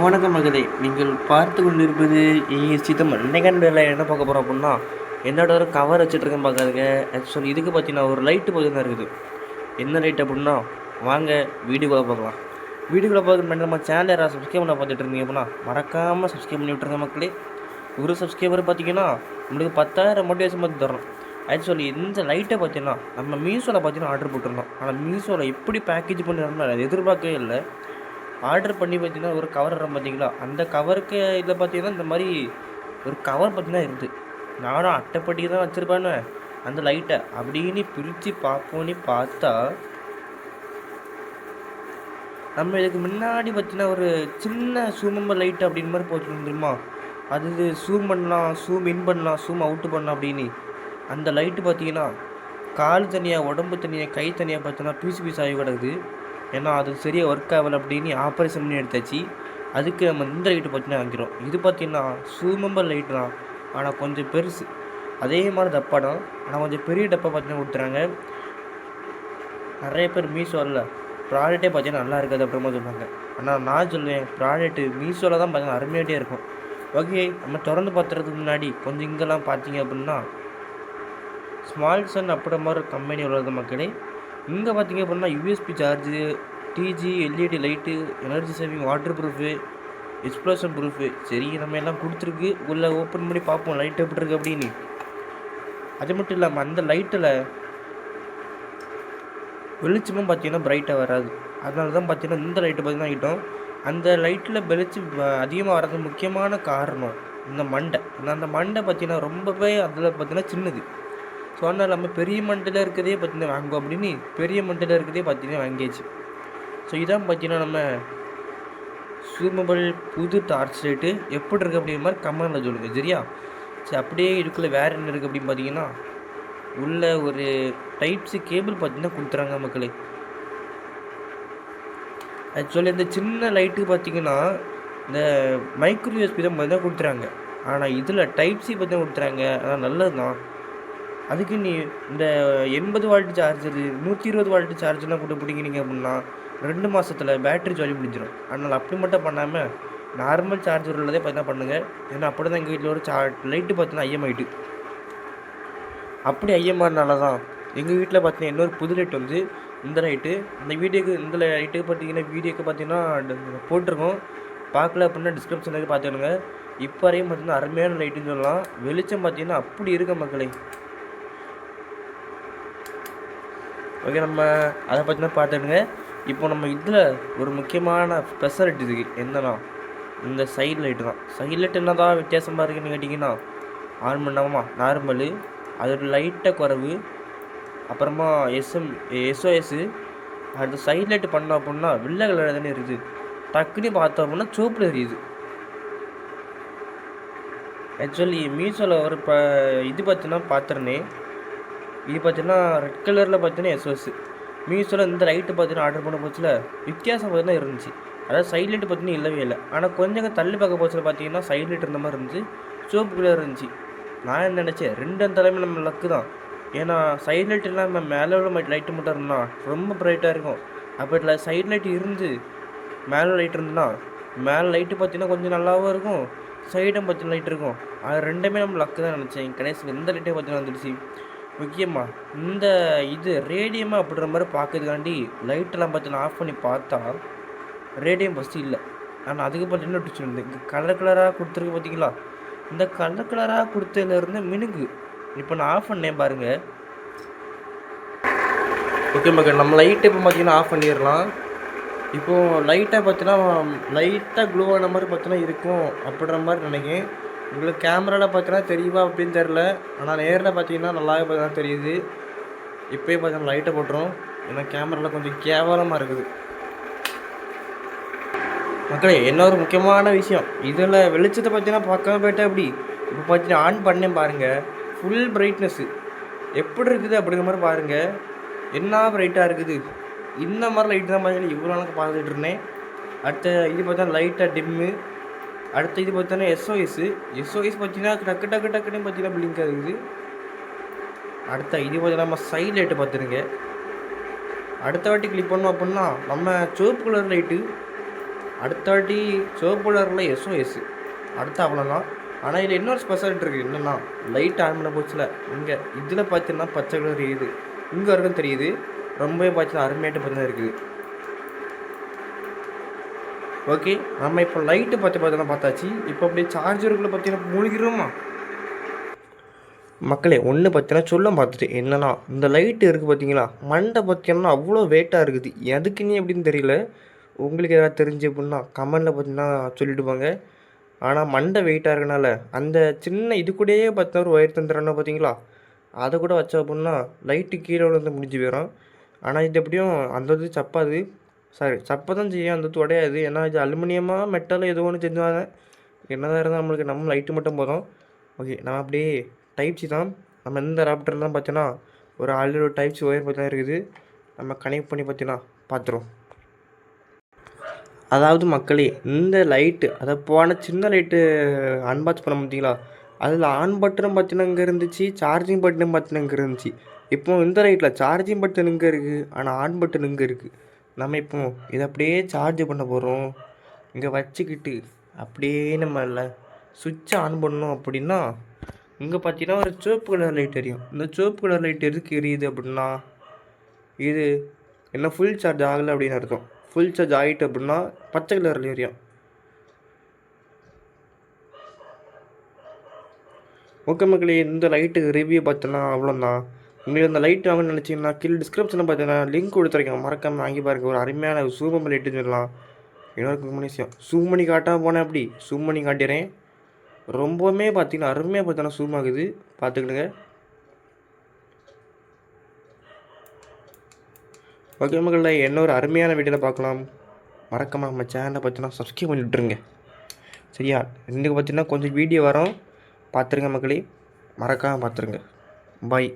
வணக்கம் மகளே, நீங்கள் பார்த்து கொண்டிருப்பது ஏஎஸ்சி தமிழ். இன்னைக்கான என்ன பார்க்க போகிறோம் அப்படின்னா, என்னோட ஒரு கவர் வச்சுட்ருக்கேன் பார்க்காதுங்க. ஆக்சுவலி இதுக்கு பார்த்தீங்கன்னா ஒரு லைட்டு பார்த்தீங்கன்னா இருக்குது. என்ன லைட் அப்படின்னா, வாங்க வீடியோக்குள்ளே பார்க்கலாம். வீடியோக்குள்ளே பார்க்க முன்னாடி நம்ம சேனல் யாராவது சப்ஸ்கிரைப் பண்ண பார்த்துட்டு இருந்தீங்க அப்படின்னா மறக்காமல் சப்ஸ்கிரைப் பண்ணி விட்டுருங்க மக்களே. ஒரு சப்ஸ்கிரைபர் பார்த்தீங்கன்னா நம்மளுக்கு 10,000 மோட்டிவேஷன் பார்த்து தரணும். ஆக்சுவலி இந்த லைட்டை பார்த்தீங்கன்னா நம்ம மீஷோவில் பார்த்தீங்கன்னா ஆர்டர் போட்டிருந்தோம். ஆனால் மீஷோவில் எப்படி பேக்கேஜ் பண்ணிடணும்னா அதை எதிர்பார்க்கவே இல்லை. ஆர்டர் பண்ணி பார்த்தீங்கன்னா ஒரு கவர் வரும் பார்த்தீங்களா, அந்த கவருக்கு இதில் பார்த்தீங்கன்னா இந்த மாதிரி ஒரு கவர் பார்த்தீங்கன்னா இருக்குது. நானும் அட்டைப்பட்டி தான் வச்சுருப்பானு அந்த லைட்டை அப்படின்னு பிரித்து பார்ப்போன்னு பார்த்தா, நம்ம இதுக்கு முன்னாடி பார்த்தீங்கன்னா ஒரு சின்ன சூமம்ப லைட் அப்படின்னு மாதிரி போட்டு தெரியுமா, அது ஜூம் பண்ணலாம், ஜூம் இன் பண்ணலாம், ஜூம் அவுட்டு பண்ணலாம் அப்படின்னு. அந்த லைட்டு பார்த்தீங்கன்னா கால் தனியாக, உடம்பு தனியாக, கை தனியாக பார்த்தீங்கன்னா பீஸ் ஆகி கிடக்குது. ஏன்னா அது சரியாக ஒர்க் ஆகலை அப்படின்னு ஆப்ரேஷன் பண்ணி எடுத்தாச்சு. அதுக்கு நம்ம இந்த லைட்டு பார்த்தீங்கன்னா வாங்கிறோம். இது பார்த்தீங்கன்னா சூமம்பர் லைட்டு தான், ஆனால் கொஞ்சம் பெருசு. அதே மாதிரி டப்பா தான், ஆனால் கொஞ்சம் பெரிய டப்பா பார்த்தீங்கன்னா கொடுத்துறாங்க. நிறைய பேர் மீஷோவில் ப்ராடக்டே பார்த்தீங்கன்னா நல்லா இருக்காது அப்புறமா சொல்லுவாங்க. ஆனால் நான் சொல்லுவேன், ப்ராடக்ட்டு மீஷோவில் தான் பார்த்தீங்கன்னா அருமையாகிட்டே இருக்கும். ஓகே, நம்ம திறந்து பார்த்துறதுக்கு முன்னாடி கொஞ்சம் இங்கெல்லாம் பார்த்தீங்க அப்படின்னா ஸ்மால் சன் அப்படி மாதிரி கம்பெனி உள்ளது மக்களே. இங்கே பார்த்தீங்க அப்படின்னா யூஎஸ்பி சார்ஜு, டிஜி, LED light, energy saving, water proof, explosion proof, சரி நம்ம எல்லாம் கொடுத்துருக்கு. உள்ளே ஓப்பன் பண்ணி பார்ப்போம் லைட் எப்படி இருக்குது அப்படின்னு. அது மட்டும் இல்லாமல் அந்த லைட்டில் வெளிச்சமும் பார்த்தீங்கன்னா பிரைட்டாக வராது. அதனால தான் பார்த்தீங்கன்னா இந்த லைட்டு பார்த்தீங்கன்னா ஆகிட்டோம். அந்த லைட்டில் வெளிச்சம் அதிகமாக வர்றது முக்கியமான காரணம் இந்த மண்டை. அந்த மண்டை பார்த்தீங்கன்னா ரொம்பவே அதில் பார்த்தீங்கன்னா சின்னது. ஸோ அதனால் நம்ம பெரிய மண்டையில் இருக்கிறதே பார்த்தீங்கன்னா வாங்குவோம் அப்படின்னு பெரிய மண்டையில் இருக்கிறதே பார்த்தீங்கன்னா வாங்கியாச்சு. ஸோ இதான் பார்த்தீங்கன்னா நம்ம சூமபிள் புது டார்ச் லைட்டு எப்படி இருக்குது அப்படிங்கிற மாதிரி கமெண்டில் சொல்லுங்கள், சரியா? சரி, அப்படியே இதுக்குள்ளே வேறு என்ன இருக்குது அப்படின்னு பார்த்தீங்கன்னா உள்ள ஒரு டைப்ஸு கேபிள் பார்த்தீங்கன்னா கொடுத்துறாங்க மக்களே. ஆக்சுவலி இந்த சின்ன லைட்டு பார்த்தீங்கன்னா இந்த மைக்ரோ யூஎஸ்பி தான் பார்த்தீங்கன்னா கொடுத்துறாங்க. ஆனால் இதில் டைப்ஸி பார்த்தீங்கன்னா கொடுத்துறாங்க. அதான் நல்லது தான். அதுக்கு நீ இந்த 80 வால்ட்டு சார்ஜரு, 120 வால்ட்டு சார்ஜர்லாம் கூட பிடிக்கினீங்க அப்படின்னா 2 மாதத்தில் பேட்ரி ஜாலி முடிஞ்சிடும். அதனால் அப்படி மட்டும் பண்ணாமல் நார்மல் சார்ஜர் உள்ளதே பார்த்தா பண்ணுங்கள். ஏன்னா அப்படி தான் எங்கள் வீட்டில் ஒரு லைட்டு பார்த்தீங்கன்னா ஐஎம்ஐட்டு. அப்படி ஐஎம்ஆர்னால தான் எங்கள் வீட்டில் பார்த்தீங்கன்னா இன்னொரு புது லைட் வந்து இந்த லைட்டு. இந்த வீடியோக்கு இந்த லைட்டுக்கு பார்த்தீங்கன்னா வீடியோக்கு பார்த்தீங்கன்னா போட்டிருக்கோம். பார்க்கல அப்படின்னா டிஸ்கிரிப்ஷனுக்கு பார்த்துக்கணுங்க. இப்போ வரையும் பார்த்தீங்கன்னா அருமையான லைட்டுன்னு சொல்லலாம். வெளிச்சம் பார்த்தீங்கன்னா அப்படி இருக்க மக்களே. ஓகே, நம்ம அதை பற்றினா பார்த்துடுங்க. இப்போ நம்ம இதில் ஒரு முக்கியமான ஸ்பெஷாலிட்டி இருக்குது. என்னன்னா இந்த சைடு லைட்டு தான். சைடு லைட் என்ன தான் வித்தியாசமாக இருக்குன்னு கேட்டிங்கன்னா, ஆன் பண்ணாமா நார்மலு, அதோட லைட்டாக குறைவு, அப்புறமா எஸ்ஓஎஸ்ஸு. அடுத்த சைடு லைட்டு பண்ணோம் அப்படின்னா வெள்ளை கலர் தானே இருக்குது. டக்குன்னு பார்த்தோம் அப்படின்னா சோப்பில் எரியுது. ஆக்சுவலி மீஷோவில் ஒரு இது பார்த்தீங்கன்னா பார்த்துருந்தேன். இது பார்த்தீங்கன்னா ரெட் கலரில் பார்த்தீங்கன்னா எஸ்ஓஎஸ். மீஷோவில் இந்த லைட்டு பார்த்தீங்கன்னா ஆர்டர் பண்ண போச்சில் வித்தியாசம் பார்த்தீங்கன்னா இருந்துச்சு. அதாவது சைட் லைட்டு பார்த்தீங்கன்னா இல்லவே இல்லை. ஆனால் கொஞ்சம் தள்ளி பார்க்க போச்சில் பார்த்தீங்கன்னா சைட் லைட் இருந்த மாதிரி இருந்துச்சு, சோப்பு கலர் இருந்துச்சு. நான் என்ன நினச்சேன், ரெண்டு தலைமை நம்ம லக்கு தான். ஏன்னா சைட் லைட் இல்லாமல் மேலே உள்ள லைட்டு மட்டும் இருந்தால் ரொம்ப ப்ரைட்டாக இருக்கும். அப்போ இல்லை சைட் லைட் இருந்து மேலே லைட் இருந்துன்னா மேலே லைட்டு பார்த்தீங்கன்னா கொஞ்சம் நல்லாவும் இருக்கும், சைடும் பார்த்தீங்கன்னா லைட் இருக்கும். அது ரெண்டுமே நம்ம லக்கு தான் நினச்சேன். கடைசியில் இந்த லைட்டே பார்த்தீங்கன்னா வந்துடுச்சு. முக்கியமாக இந்த இது ரேடியமாக அப்படின்ற மாதிரி பார்க்கறதுக்காண்டி லைட்டெல்லாம் பார்த்தீங்கன்னா ஆஃப் பண்ணி பார்த்தா ரேடியம் ஃபஸ்ட்டு இல்லை. ஆனால் அதுக்கு பார்த்து என்ன வச்சுருந்து இங்கே கலர் கலராக கொடுத்துருக்கு பார்த்தீங்களா. இந்த கலர் கலராக கொடுத்ததுலேருந்து மினுக்கு இப்போ நான் ஆஃப் பண்ணேன் பாருங்கள். ஓகே மக்கள், நம்ம லைட்டை இப்போ பார்த்தீங்கன்னா ஆஃப் பண்ணிடலாம். இப்போது லைட்டாக பார்த்தீங்கன்னா லைட்டாக க்ளோ ஆன மாதிரி பார்த்தீங்கன்னா இருக்கும் அப்படின்ற மாதிரி நினைக்கிறேன். உங்களுக்கு கேமராவில் பார்த்தீங்கன்னா தெரியுமா அப்படின்னு தெரில, ஆனால் நேரில் பார்த்தீங்கன்னா நல்லாவே பார்த்தீங்கன்னா தெரியுது. இப்போயே பார்த்தீங்கன்னா லைட்டை போட்டுரும். ஏன்னா கேமராவில் கொஞ்சம் கேவலமாக இருக்குது மக்களே. என்ன ஒரு முக்கியமான விஷயம், இதில் வெளிச்சத்தை பார்த்தீங்கன்னா பார்க்காம போயிட்டா அப்படி. இப்போ பார்த்தீங்கன்னா ஆன் பண்ணேன் பாருங்கள், ஃபுல் பிரைட்னஸ்ஸு எப்படி இருக்குது அப்படிங்கிற மாதிரி பாருங்கள். என்ன பிரைட்டாக இருக்குது. இந்த மாதிரி லைட்டு தான் பார்த்தீங்கன்னா இவ்வளோ நாளுக்கு பார்த்துட்டு இருந்தேன். அடுத்த இது பார்த்தா லைட்டாக டிம்மு. அடுத்த இது பார்த்தோன்னா எஸ்ஓஎஸ் பார்த்தீங்கன்னா டக்குன்னு பார்த்தீங்கன்னா பிளிங்க் ஆகுது. அடுத்த இது பார்த்தீங்கன்னா நம்ம சைட் லைட்டு பார்த்துருங்க. அடுத்த வாட்டி கிளிக் பண்ணோம் அப்படின்னா நம்ம சிவப்பு கலர் லைட்டு அடுத்த வாட்டி சிவப்பு கலரில் SOS அடுத்த அவ்வளோதான். ஆனால் இதில் இன்னொரு ஸ்பெஷாலிட்டி இருக்குது. என்னென்னா லைட் ஆன் பண்ண போச்சுல, இங்கே இதில் பார்த்தீங்கன்னா பச்சை கலர் எரியுது, இங்கே வரைக்கும் தெரியுது. ரொம்பவே பார்த்தீங்கன்னா அருமையாட்டு பார்த்தீங்கன்னா இருக்குது. ஓகே, நம்ம இப்போ லைட்டு பார்த்தீங்கன்னா பார்த்தாச்சு. இப்போ அப்படியே சார்ஜருக்குள்ளே பார்த்தீங்கன்னா மூழ்கிடுமா மக்களே. ஒன்று பார்த்தீங்கன்னா சொல்ல பார்த்துட்டு என்னென்னா, இந்த லைட்டு இருக்குது பார்த்தீங்களா, மண்டை பார்த்தீங்கன்னா அவ்வளோ வெயிட்டாக இருக்குது. எதுக்குன்னு எப்படின்னு தெரியல. உங்களுக்கு எதாவது தெரிஞ்சு அப்படின்னா கமெண்டில் பார்த்தீங்கன்னா சொல்லிட்டு போங்க. ஆனால் மண்டை வெயிட்டாக இருக்கனால அந்த சின்ன இது கூடயே பார்த்தா ஒரு ஒயர் தந்துடுறோன்னா பார்த்தீங்களா, அதை கூட வச்சா அப்படின்னா லைட்டு கீழே வந்து முடிஞ்சு போயிடும். ஆனால் இது எப்படியும் அந்த இது சப்பாது, சாரி சப்பை தான் செய்யும், அந்த இது உடையாது. ஏன்னா இது அலுமினியமாக மெட்டல் ஏதோ ஒன்று செஞ்சுவாங்க. என்னதான் இருந்தால் நம்மளுக்கு நம்ம லைட்டு மட்டும் போதும். ஓகே, நான் அப்படியே டைப்சி தான். நம்ம இந்த ராப்டர்லாம் பார்த்தீங்கன்னா ஒரு ஆல்ரெடி ஒரு டைப்சி ஒயர் பார்த்தா இருக்குது. நம்ம கனெக்ட் பண்ணி பார்த்தீங்கன்னா பார்த்துருவோம். அதாவது மக்களே, இந்த லைட்டு அதை போன சின்ன லைட்டு அன்பாக்ஸ் பண்ண பார்த்தீங்களா, அதில் ஆன் பட்டனும் பார்த்தீங்கன்னா இங்கே இருந்துச்சு, சார்ஜிங் பட்டனும் பார்த்தீங்கன்னா இங்கே இருந்துச்சு. இப்போ இந்த லைட்டில் சார்ஜிங் பட்டன் இங்கே இருக்குது, ஆனால் ஆன் பட்டன் இங்கே இருக்குது. நம்ம இப்போ இதை அப்படியே சார்ஜ் பண்ண போகிறோம். இங்கே வச்சுக்கிட்டு அப்படியே நம்ம இல்லை சுவிட்சை ஆன் பண்ணோம் அப்படின்னா இங்கே பார்த்தீங்கன்னா ஒரு சிவப்பு கலர் லைட் எரியும். இந்த சிவப்பு கலர் லைட் எதுக்கு எரியுது அப்படின்னா, இது என்ன ஃபுல் சார்ஜ் ஆகலை அப்படின்னு அர்த்தம். ஃபுல் சார்ஜ் ஆகிட்டு அப்படின்னா பச்சை கலரில் எரியும். ஓகே மக்களே, இந்த லைட்டுக்கு ரிவ்யூ பார்த்தோன்னா அவ்வளோதான். உங்களுக்கு இந்த லைட் வாங்கணும்னு நினச்சிங்கன்னா கீழே டிஸ்கிரிப்ஷனில் பார்த்தீங்கன்னா லிங்க் கொடுத்துருக்கேன், மறக்காமல் வாங்கி பாருங்க. ஒரு அருமையான சூப்பர் லைட்டுன்னு சொல்லலாம். இன்னொரு விஷயம், ஜூம் பண்ணி காட்டாமல் போனேன், அப்படி ஜூம் பண்ணி காட்டிடுறேன். ரொம்பவுமே பார்த்தீங்கன்னா அருமையாக பார்த்தோன்னா ஜூம் ஆகுது, பார்த்துக்கிடுங்க. ஓகே மக்களே, என்ன ஒரு அருமையான வீடியோவில் பார்க்கலாம். மறக்காமல் நம்ம சேனலை பார்த்தீங்கன்னா சப்ஸ்கிரைப் பண்ணி விட்டுருங்க, சரியா? இன்றைக்கு பார்த்தீங்கன்னா கொஞ்சம் வீடியோ வரும், பார்த்துருங்க மக்களே, மறக்காமல் பார்த்துருங்க. பாய்.